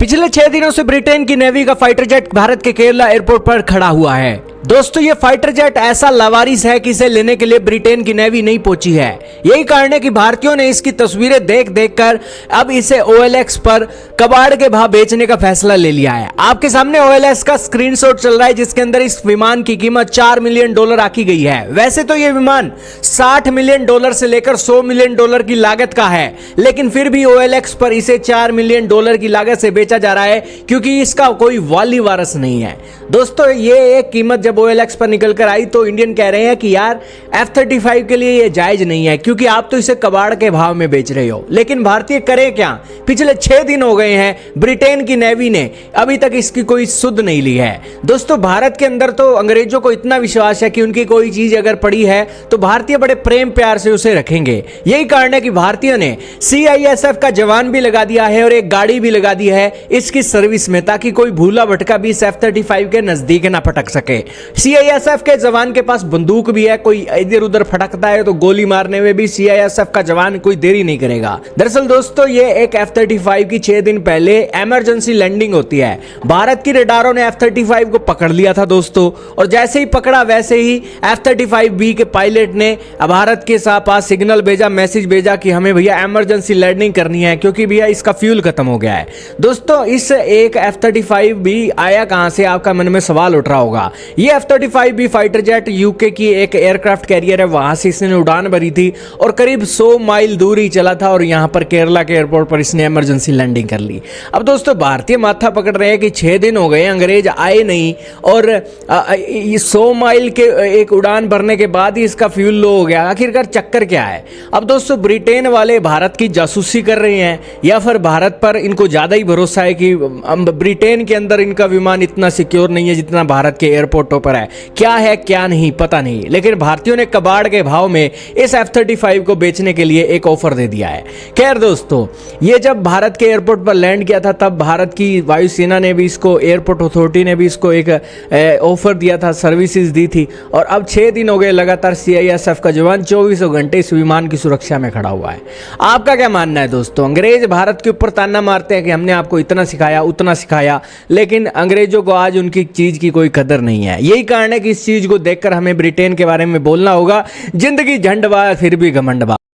पिछले 6 दिनों से ब्रिटेन की नेवी का फाइटर जेट भारत के केरला एयरपोर्ट पर खड़ा हुआ है। दोस्तों, ये फाइटर जेट ऐसा लावारिस है कि इसे लेने के लिए ब्रिटेन की नेवी नहीं पहुंची है। यही कारण है कि भारतीयों ने इसकी तस्वीरें देख देख कर अब इसे OLX पर कबाड़ के भाव बेचने का फैसला ले लिया है। आपके सामने OLX का स्क्रीनशॉट चल रहा है जिसके अंदर इस विमान की कीमत $4 मिलियन आकी गई है। वैसे तो ये विमान $60 मिलियन से लेकर $100 मिलियन की लागत का है, लेकिन फिर भी OLX पर इसे $4 मिलियन की लागत से बेचा जा रहा है क्योंकि इसका कोई वाली वारस नहीं है। दोस्तों, ये एक कीमत जब OLX पर निकल कर आई तो इंडियन कह रहे हैं कि यार F-35 के लिए ये जायज नहीं है क्योंकि आप तो इसे कबाड़ के भाव में बेच रहे हो। लेकिन भारतीय करें क्या? पिछले 6 दिन हो गए हैं, ब्रिटेन की नेवी ने अभी तक इसकी कोई सुध नहीं ली है। दोस्तों, भारत के अंदर तो अंग्रेजों को इतना विश्वास है कि उनकी कोई चीज अगर पड़ी है तो भारतीय बड़े प्रेम प्यार से उसे रखेंगे। यही कारण है कि भारतीयों ने CISF का जवान भी लगा दिया है और एक गाड़ी भी लगा दी है इसकी सर्विस में, ताकि कोई भूला भटका भी इस F-35 के नजदीक ना फटक सके। CISF के जवान के पास बंदूक भी है, कोई इधर उधर फटकता है तो गोली मारने में भी CISF का जवान कोई देरी नहीं करेगा। दरअसल दोस्तों, ये एक F-35 की 6 दिन पहले इमरजेंसी लैंडिंग होती है। भारत की रडारों ने F-35 को पकड़ लिया था दोस्तों, और जैसे ही पकड़ा वैसे ही F-35B के पायलट ने भारत के पास सिग्नल भेजा, मैसेज भेजा कि हमें भैया इमरजेंसी लैंडिंग करनी है क्योंकि भैया इसका फ्यूल खत्म हो गया है। दोस्तों, इस एक F-35B आया कहां से, आपका मन में सवाल उठ रहा होगा। ये F-35B फाइटर जेट यूके की एक एयरक्राफ्ट कैरियर है, वहां से इसने उड़ान भरी थी और करीब 100 माइल दूर ही चला था और यहां पर केरला के एयरपोर्ट पर इसने इमरजेंसी लैंडिंग कर ली। अब दोस्तों, भारतीय माथा पकड़ रहे हैं कि 6 दिन हो गए, अंग्रेज आए नहीं और 100 माइल के एक उड़ान भरने के बाद ही इसका फ्यूल लो हो गया। आखिरकार चक्कर क्या है? अब दोस्तों, ब्रिटेन वाले भारत की जासूसी कर रहे हैं या फिर भारत पर इनको ज्यादा ही भरोसा है कि ब्रिटेन के अंदर इनका विमान इतना सिक्योर नहीं है जितना भारत के एयरपोर्टों पर है। क्या है क्या नहीं पता नहीं, लेकिन भारतीयों ने कबाड़ के भाव में इस F-35 को बेचने के लिए एक ऑफर दे दिया है। खैर दोस्तों, ये जब भारत के एयरपोर्ट पर लैंड किया था तब भारत की वायुसेना ने भी इसको, एयरपोर्ट अथॉरिटी ने भी इसको एक ऑफर दिया था, सर्विसेज दी थी। और अब 6 दिन हो गए लगातार CISF का जवान 24 घंटे इस विमान की सुरक्षा में खड़ा हुआ है। आपका क्या मानना है दोस्तों? अंग्रेज भारत के ऊपर ताना मारते हैं कि हमने आपको इतना सिखाया उतना सिखाया, लेकिन अंग्रेजों को आज उनकी चीज की कोई कदर नहीं है। यही कारण है कि इस चीज को देखकर हमें ब्रिटेन के बारे में बोलना होगा, जिंदगी झंडवा फिर भी घमंडवा।